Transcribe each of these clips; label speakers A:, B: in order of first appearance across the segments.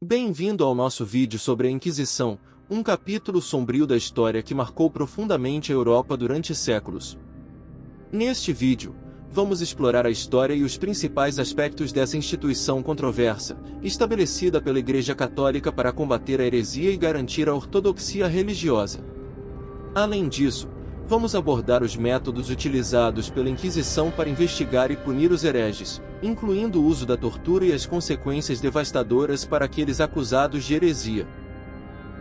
A: Bem-vindo ao nosso vídeo sobre a Inquisição, um capítulo sombrio da história que marcou profundamente a Europa durante séculos. Neste vídeo, vamos explorar a história e os principais aspectos dessa instituição controversa, estabelecida pela Igreja Católica para combater a heresia e garantir a ortodoxia religiosa. Além disso, vamos abordar os métodos utilizados pela Inquisição para investigar e punir os hereges, incluindo o uso da tortura e as consequências devastadoras para aqueles acusados de heresia.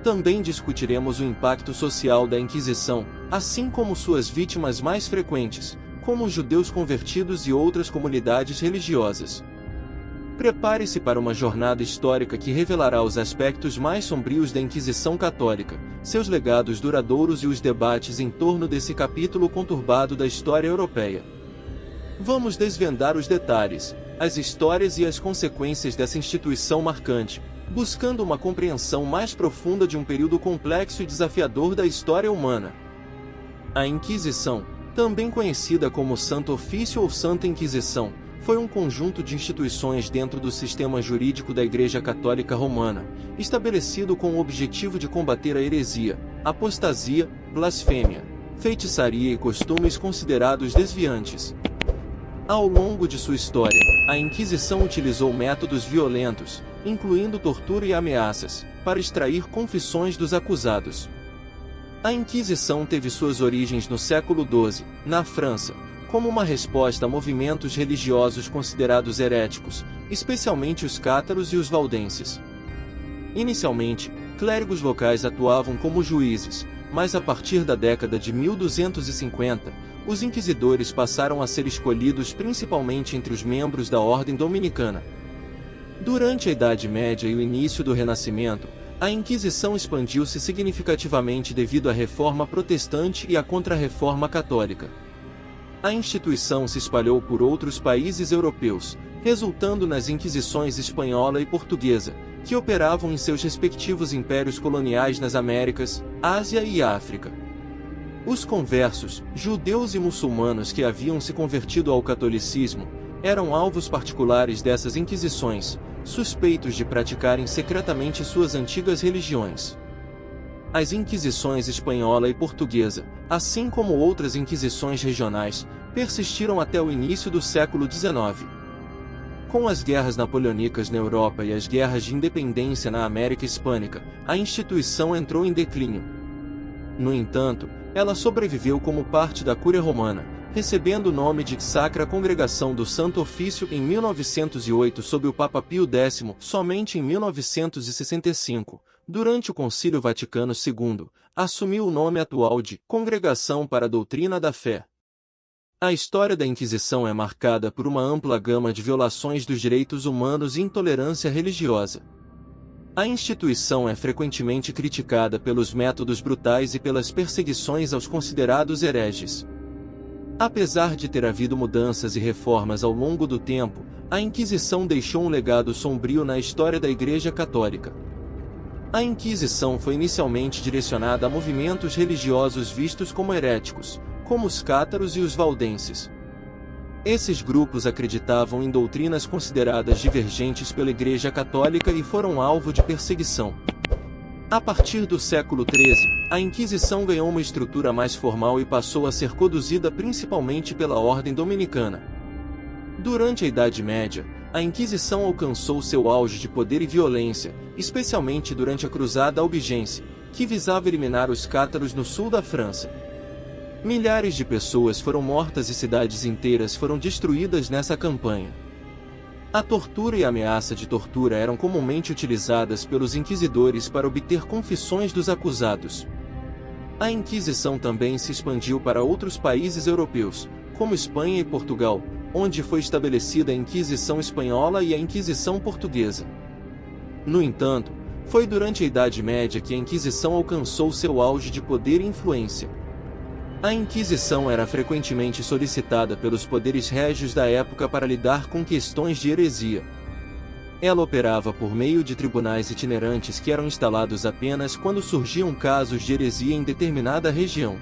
A: Também discutiremos o impacto social da Inquisição, assim como suas vítimas mais frequentes, como os judeus convertidos e outras comunidades religiosas. Prepare-se para uma jornada histórica que revelará os aspectos mais sombrios da Inquisição Católica, seus legados duradouros e os debates em torno desse capítulo conturbado da história europeia. Vamos desvendar os detalhes, as histórias e as consequências dessa instituição marcante, buscando uma compreensão mais profunda de um período complexo e desafiador da história humana. A Inquisição, também conhecida como Santo Ofício ou Santa Inquisição, foi um conjunto de instituições dentro do sistema jurídico da Igreja Católica Romana, estabelecido com o objetivo de combater a heresia, apostasia, blasfêmia, feitiçaria e costumes considerados desviantes. Ao longo de sua história, a Inquisição utilizou métodos violentos, incluindo tortura e ameaças, para extrair confissões dos acusados. A Inquisição teve suas origens no século XII, na França, como uma resposta a movimentos religiosos considerados heréticos, especialmente os cátaros e os valdenses. Inicialmente, clérigos locais atuavam como juízes, mas a partir da década de 1250, os inquisidores passaram a ser escolhidos principalmente entre os membros da Ordem Dominicana. Durante a Idade Média e o início do Renascimento, a Inquisição expandiu-se significativamente devido à Reforma Protestante e à Contra-Reforma Católica. A instituição se espalhou por outros países europeus, resultando nas Inquisições espanhola e portuguesa, que operavam em seus respectivos impérios coloniais nas Américas, Ásia e África. Os conversos, judeus e muçulmanos que haviam se convertido ao catolicismo, eram alvos particulares dessas inquisições, suspeitos de praticarem secretamente suas antigas religiões. As Inquisições espanhola e portuguesa, assim como outras inquisições regionais, persistiram até o início do século XIX. Com as guerras napoleônicas na Europa e as guerras de independência na América Hispânica, a instituição entrou em declínio. No entanto, ela sobreviveu como parte da Cúria Romana, recebendo o nome de Sacra Congregação do Santo Ofício em 1908 sob o Papa Pio X. Somente em 1965, durante o Concílio Vaticano II, assumiu o nome atual de Congregação para a Doutrina da Fé. A história da Inquisição é marcada por uma ampla gama de violações dos direitos humanos e intolerância religiosa. A instituição é frequentemente criticada pelos métodos brutais e pelas perseguições aos considerados hereges. Apesar de ter havido mudanças e reformas ao longo do tempo, a Inquisição deixou um legado sombrio na história da Igreja Católica. A Inquisição foi inicialmente direcionada a movimentos religiosos vistos como heréticos, como os cátaros e os valdenses. Esses grupos acreditavam em doutrinas consideradas divergentes pela Igreja Católica e foram alvo de perseguição. A partir do século XIII, a Inquisição ganhou uma estrutura mais formal e passou a ser conduzida principalmente pela Ordem Dominicana. Durante a Idade Média, a Inquisição alcançou seu auge de poder e violência, especialmente durante a Cruzada Albigense, que visava eliminar os cátaros no sul da França. Milhares de pessoas foram mortas e cidades inteiras foram destruídas nessa campanha. A tortura e a ameaça de tortura eram comumente utilizadas pelos inquisidores para obter confissões dos acusados. A Inquisição também se expandiu para outros países europeus, como Espanha e Portugal, onde foi estabelecida a Inquisição Espanhola e a Inquisição Portuguesa. No entanto, foi durante a Idade Média que a Inquisição alcançou seu auge de poder e influência. A Inquisição era frequentemente solicitada pelos poderes régios da época para lidar com questões de heresia. Ela operava por meio de tribunais itinerantes que eram instalados apenas quando surgiam casos de heresia em determinada região.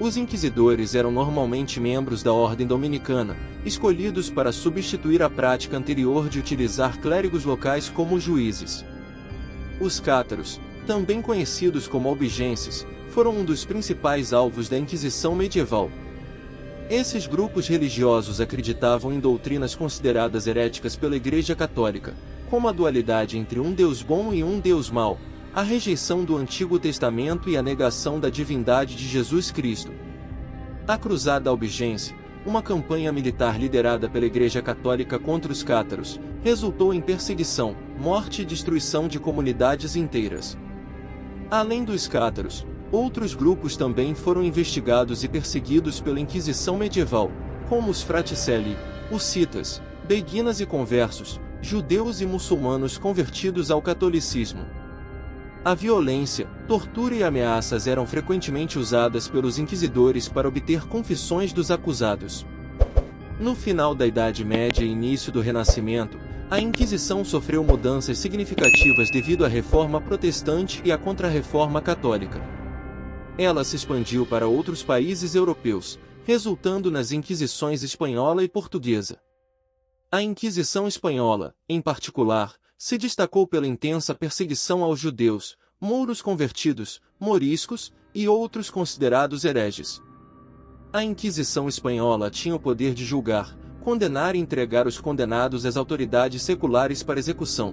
A: Os inquisidores eram normalmente membros da ordem dominicana, escolhidos para substituir a prática anterior de utilizar clérigos locais como juízes. Os cátaros, também conhecidos como albigenses, foram um dos principais alvos da Inquisição medieval. Esses grupos religiosos acreditavam em doutrinas consideradas heréticas pela Igreja Católica, como a dualidade entre um Deus bom e um Deus mau, a rejeição do Antigo Testamento e a negação da divindade de Jesus Cristo. A Cruzada Albigense, uma campanha militar liderada pela Igreja Católica contra os cátaros, resultou em perseguição, morte e destruição de comunidades inteiras. Além dos cátaros, outros grupos também foram investigados e perseguidos pela Inquisição medieval, como os fraticelli, hussitas, beguinas e conversos, judeus e muçulmanos convertidos ao catolicismo. A violência, tortura e ameaças eram frequentemente usadas pelos inquisidores para obter confissões dos acusados. No final da Idade Média e início do Renascimento, a Inquisição sofreu mudanças significativas devido à Reforma Protestante e à Contra-Reforma Católica. Ela se expandiu para outros países europeus, resultando nas Inquisições espanhola e portuguesa. A Inquisição espanhola, em particular, se destacou pela intensa perseguição aos judeus, mouros convertidos, moriscos e outros considerados hereges. A Inquisição espanhola tinha o poder de julgar, condenar e entregar os condenados às autoridades seculares para execução.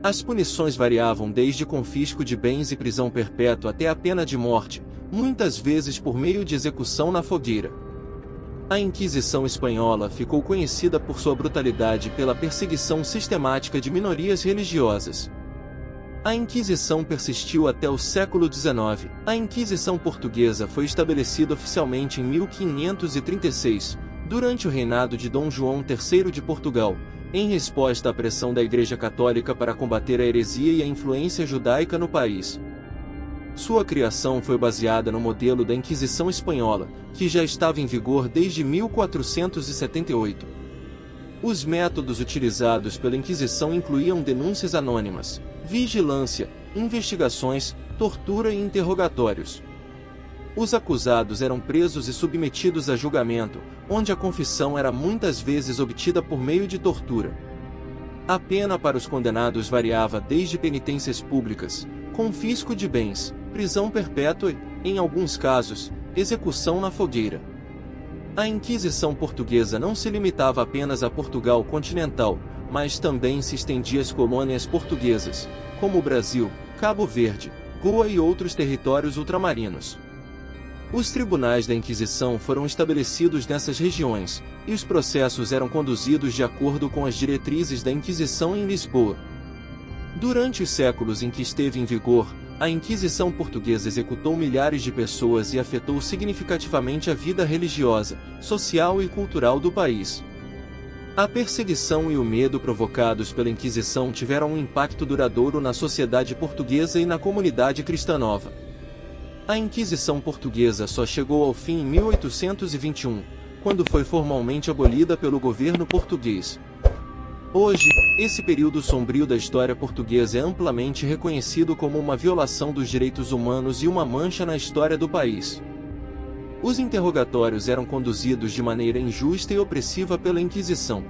A: As punições variavam desde confisco de bens e prisão perpétua até a pena de morte, muitas vezes por meio de execução na fogueira. A Inquisição espanhola ficou conhecida por sua brutalidade e pela perseguição sistemática de minorias religiosas. A Inquisição persistiu até o século XIX. A Inquisição portuguesa foi estabelecida oficialmente em 1536, durante o reinado de Dom João III de Portugal, em resposta à pressão da Igreja Católica para combater a heresia e a influência judaica no país. Sua criação foi baseada no modelo da Inquisição espanhola, que já estava em vigor desde 1478. Os métodos utilizados pela Inquisição incluíam denúncias anônimas, vigilância, investigações, tortura e interrogatórios. Os acusados eram presos e submetidos a julgamento, onde a confissão era muitas vezes obtida por meio de tortura. A pena para os condenados variava desde penitências públicas, confisco de bens, prisão perpétua e, em alguns casos, execução na fogueira. A Inquisição portuguesa não se limitava apenas a Portugal continental, mas também se estendia às colônias portuguesas, como o Brasil, Cabo Verde, Goa e outros territórios ultramarinos. Os tribunais da Inquisição foram estabelecidos nessas regiões, e os processos eram conduzidos de acordo com as diretrizes da Inquisição em Lisboa. Durante os séculos em que esteve em vigor, a Inquisição portuguesa executou milhares de pessoas e afetou significativamente a vida religiosa, social e cultural do país. A perseguição e o medo provocados pela Inquisição tiveram um impacto duradouro na sociedade portuguesa e na comunidade cristã nova. A Inquisição portuguesa só chegou ao fim em 1821, quando foi formalmente abolida pelo governo português. Hoje, esse período sombrio da história portuguesa é amplamente reconhecido como uma violação dos direitos humanos e uma mancha na história do país. Os interrogatórios eram conduzidos de maneira injusta e opressiva pela Inquisição.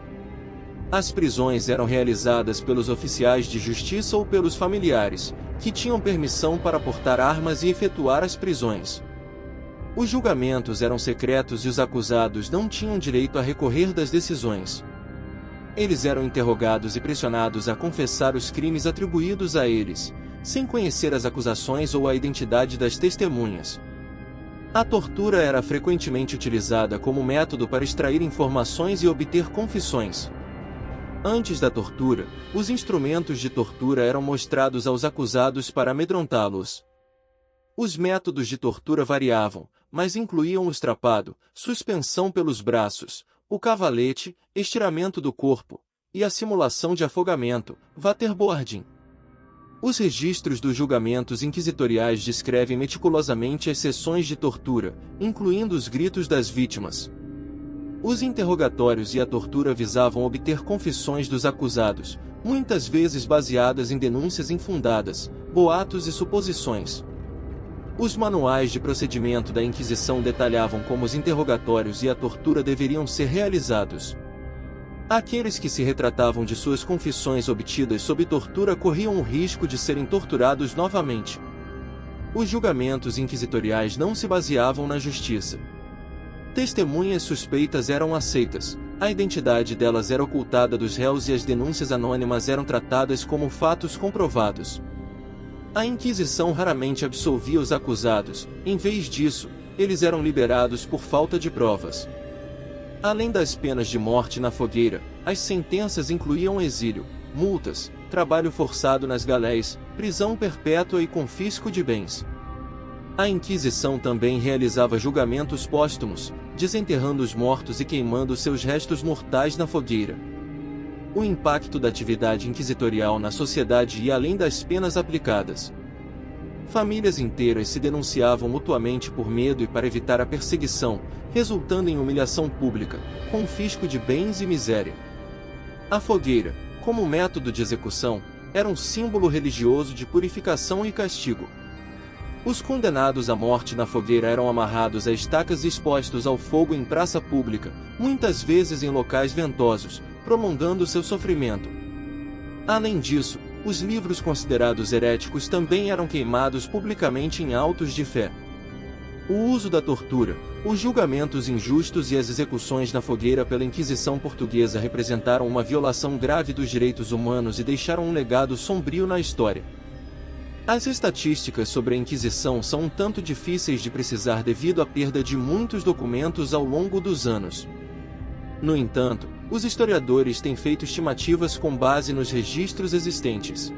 A: As prisões eram realizadas pelos oficiais de justiça ou pelos familiares, que tinham permissão para portar armas e efetuar as prisões. Os julgamentos eram secretos e os acusados não tinham direito a recorrer das decisões. Eles eram interrogados e pressionados a confessar os crimes atribuídos a eles, sem conhecer as acusações ou a identidade das testemunhas. A tortura era frequentemente utilizada como método para extrair informações e obter confissões. Antes da tortura, os instrumentos de tortura eram mostrados aos acusados para amedrontá-los. Os métodos de tortura variavam, mas incluíam o estrapado, suspensão pelos braços, o cavalete, estiramento do corpo, e a simulação de afogamento, waterboarding. Os registros dos julgamentos inquisitoriais descrevem meticulosamente as sessões de tortura, incluindo os gritos das vítimas. Os interrogatórios e a tortura visavam obter confissões dos acusados, muitas vezes baseadas em denúncias infundadas, boatos e suposições. Os manuais de procedimento da Inquisição detalhavam como os interrogatórios e a tortura deveriam ser realizados. Aqueles que se retratavam de suas confissões obtidas sob tortura corriam o risco de serem torturados novamente. Os julgamentos inquisitoriais não se baseavam na justiça. Testemunhas suspeitas eram aceitas, a identidade delas era ocultada dos réus e as denúncias anônimas eram tratadas como fatos comprovados. A Inquisição raramente absolvia os acusados, em vez disso, eles eram liberados por falta de provas. Além das penas de morte na fogueira, as sentenças incluíam exílio, multas, trabalho forçado nas galés, prisão perpétua e confisco de bens. A Inquisição também realizava julgamentos póstumos, desenterrando os mortos e queimando seus restos mortais na fogueira. O impacto da atividade inquisitorial na sociedade ia além das penas aplicadas. Famílias inteiras se denunciavam mutuamente por medo e para evitar a perseguição, resultando em humilhação pública, confisco de bens e miséria. A fogueira, como método de execução, era um símbolo religioso de purificação e castigo. Os condenados à morte na fogueira eram amarrados a estacas e expostos ao fogo em praça pública, muitas vezes em locais ventosos, prolongando seu sofrimento. Além disso, os livros considerados heréticos também eram queimados publicamente em autos de fé. O uso da tortura, os julgamentos injustos e as execuções na fogueira pela Inquisição portuguesa representaram uma violação grave dos direitos humanos e deixaram um legado sombrio na história. As estatísticas sobre a Inquisição são um tanto difíceis de precisar devido à perda de muitos documentos ao longo dos anos. No entanto, os historiadores têm feito estimativas com base nos registros existentes.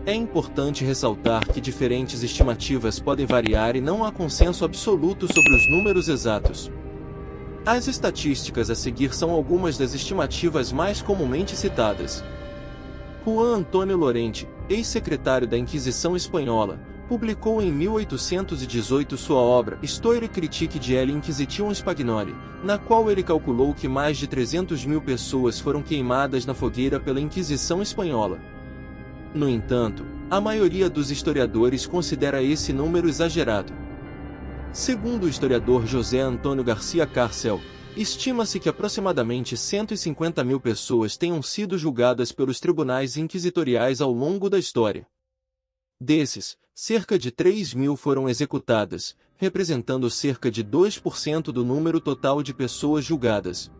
A: É importante ressaltar que diferentes estimativas podem variar e não há consenso absoluto sobre os números exatos. As estatísticas a seguir são algumas das estimativas mais comumente citadas. Juan Antônio Lorente, ex-secretário da Inquisição Espanhola, publicou em 1818 sua obra Histoire critique de l'Inquisition Espagnole, na qual ele calculou que mais de 300.000 pessoas foram queimadas na fogueira pela Inquisição Espanhola. No entanto, a maioria dos historiadores considera esse número exagerado. Segundo o historiador José Antônio Garcia Carcel, estima-se que aproximadamente 150.000 pessoas tenham sido julgadas pelos tribunais inquisitoriais ao longo da história. Desses, cerca de 3.000 foram executadas, representando cerca de 2% do número total de pessoas julgadas.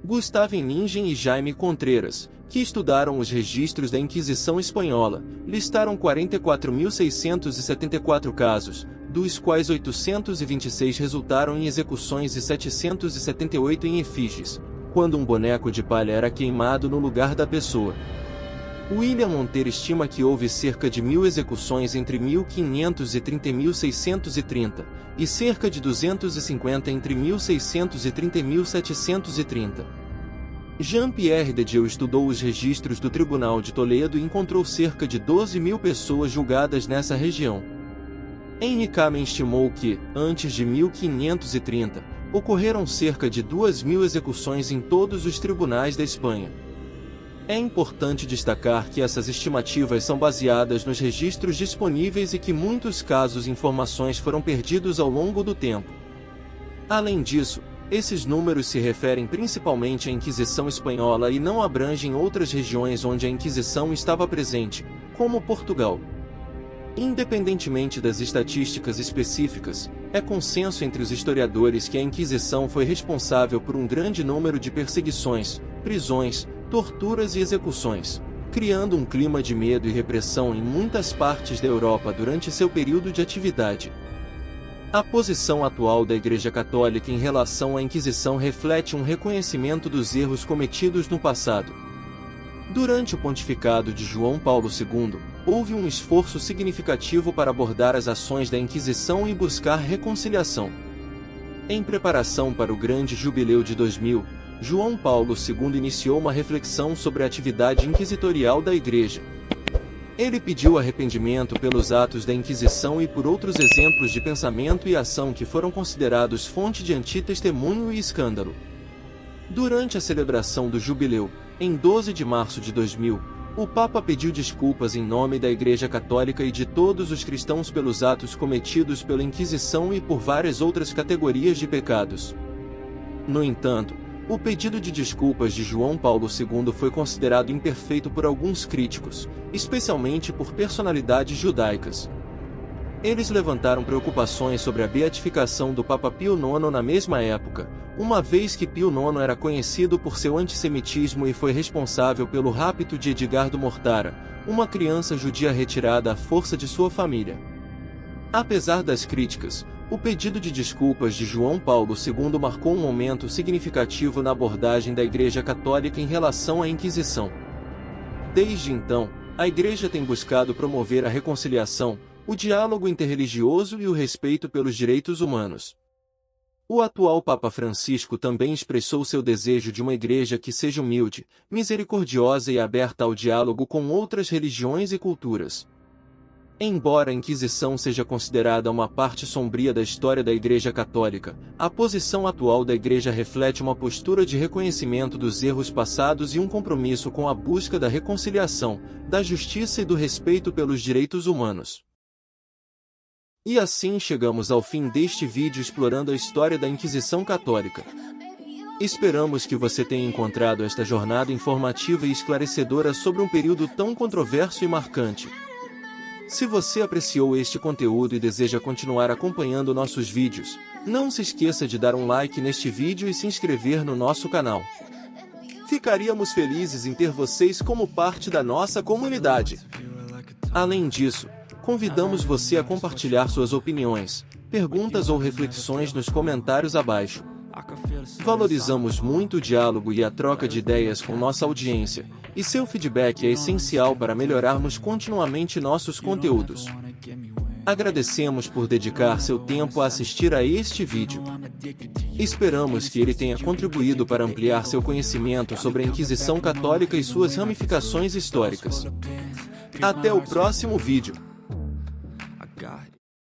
A: Gustavo Ningen e Jaime Contreras, que estudaram os registros da Inquisição Espanhola, listaram 44.674 casos, dos quais 826 resultaram em execuções e 778 em efígies, quando um boneco de palha era queimado no lugar da pessoa. William Monteiro estima que houve cerca de 1.000 execuções entre 1530 e 1630, e cerca de 250 entre 1630 e 1730. Jean-Pierre Dedieu estudou os registros do Tribunal de Toledo e encontrou cerca de 12.000 pessoas julgadas nessa região. Henri Kamen estimou que, antes de 1530, ocorreram cerca de 2.000 execuções em todos os tribunais da Espanha. É importante destacar que essas estimativas são baseadas nos registros disponíveis e que muitos casos e informações foram perdidos ao longo do tempo. Além disso, esses números se referem principalmente à Inquisição Espanhola e não abrangem outras regiões onde a Inquisição estava presente, como Portugal. Independentemente das estatísticas específicas, é consenso entre os historiadores que a Inquisição foi responsável por um grande número de perseguições, prisões, torturas e execuções, criando um clima de medo e repressão em muitas partes da Europa durante seu período de atividade. A posição atual da Igreja Católica em relação à Inquisição reflete um reconhecimento dos erros cometidos no passado. Durante o pontificado de João Paulo II, houve um esforço significativo para abordar as ações da Inquisição e buscar reconciliação. Em preparação para o Grande Jubileu de 2000, João Paulo II iniciou uma reflexão sobre a atividade inquisitorial da Igreja. Ele pediu arrependimento pelos atos da Inquisição e por outros exemplos de pensamento e ação que foram considerados fonte de antitestemunho e escândalo. Durante a celebração do Jubileu, em 12 de março de 2000, O Papa pediu desculpas em nome da Igreja Católica e de todos os cristãos pelos atos cometidos pela Inquisição e por várias outras categorias de pecados. No entanto, o pedido de desculpas de João Paulo II foi considerado imperfeito por alguns críticos, especialmente por personalidades judaicas. Eles levantaram preocupações sobre a beatificação do Papa Pio IX na mesma época, uma vez que Pio IX era conhecido por seu antissemitismo e foi responsável pelo rapto de Edgardo Mortara, uma criança judia retirada à força de sua família. Apesar das críticas, o pedido de desculpas de João Paulo II marcou um momento significativo na abordagem da Igreja Católica em relação à Inquisição. Desde então, a Igreja tem buscado promover a reconciliação, o diálogo interreligioso e o respeito pelos direitos humanos. O atual Papa Francisco também expressou seu desejo de uma Igreja que seja humilde, misericordiosa e aberta ao diálogo com outras religiões e culturas. Embora a Inquisição seja considerada uma parte sombria da história da Igreja Católica, a posição atual da Igreja reflete uma postura de reconhecimento dos erros passados e um compromisso com a busca da reconciliação, da justiça e do respeito pelos direitos humanos. E assim chegamos ao fim deste vídeo explorando a história da Inquisição Católica. Esperamos que você tenha encontrado esta jornada informativa e esclarecedora sobre um período tão controverso e marcante. Se você apreciou este conteúdo e deseja continuar acompanhando nossos vídeos, não se esqueça de dar um like neste vídeo e se inscrever no nosso canal. Ficaríamos felizes em ter vocês como parte da nossa comunidade. Além disso, convidamos você a compartilhar suas opiniões, perguntas ou reflexões nos comentários abaixo. Valorizamos muito o diálogo e a troca de ideias com nossa audiência, e seu feedback é essencial para melhorarmos continuamente nossos conteúdos. Agradecemos por dedicar seu tempo a assistir a este vídeo. Esperamos que ele tenha contribuído para ampliar seu conhecimento sobre a Inquisição Católica e suas ramificações históricas. Até o próximo vídeo.